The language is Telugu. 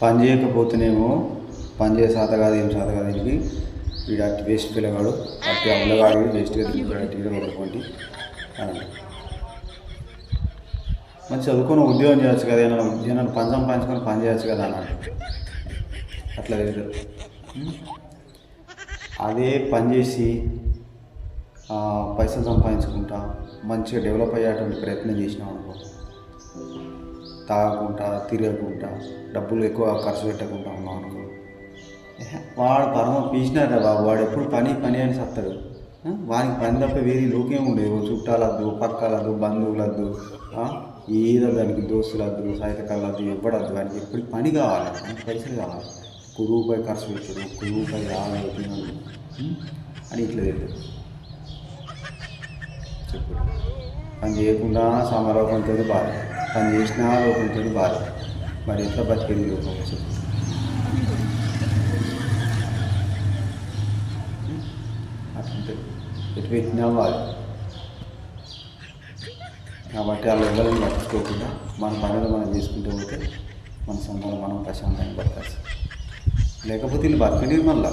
పని చేయకపోతేనేమో పని చేసే శాత కాదు ఏం శాత కాదు ఇంటికి వీడు అట్టి వేస్ట్ పిల్లగాడు అట్టి అమ్మగాడు వేస్ట్గా తిరుగుతాడు ఒకటి అని మంచి చదువుకొని ఉద్యోగం చేయొచ్చు కదా ఏమైనా పని సంపాదించుకొని పని చేయొచ్చు కదా అన్నట్టు అట్లా లేదు. అదే పని చేసి పైసలు సంపాదించుకుంటా మంచిగా డెవలప్ అయ్యేటువంటి ప్రయత్నం చేసినాం అనుకో, తాగకుండా తిరగకుండా డబ్బులు ఎక్కువ ఖర్చు పెట్టకుండా ఉన్నాం అనుకో, వాడు పరమ పీసినారా బాబు, వాడు ఎప్పుడు పని పని అని చెప్తాడు. వానికి పని తప్ప వేరే లోకేం ఉండేది, చుట్టాలద్దు పక్కలద్దు బంధువులద్దు ఏదో దానికి దోస్తులద్దు సాయితకాలద్దు ఎవ్వడద్దు, వానికి ఎప్పుడు పని కావాలి, వానికి పైసలు కావాలి, ఒక్క రూపాయి ఖర్చు పెట్టాడు ఒక్క రూపాయి రావాలి అని ఇట్లా తెలియదు. చెప్పు పని చేయకుండా సమరోగంతో బాధ, పని చేసినా లోకంతో బాధ, మరి ఎట్లా బతికేది లోకం చెప్పు. అట్లుంటుంది ఎటు పెట్టినా బాధ. కాబట్టి వాళ్ళు ఎవరిని పట్టించుకోకుండా మన పనులు మనం చేసుకుంటూ పోతే మన సొంతంగా మనం ప్రశాంతంగా బతకాల్సి, లేకపోతే వీళ్ళు బతకలేరు మళ్ళా.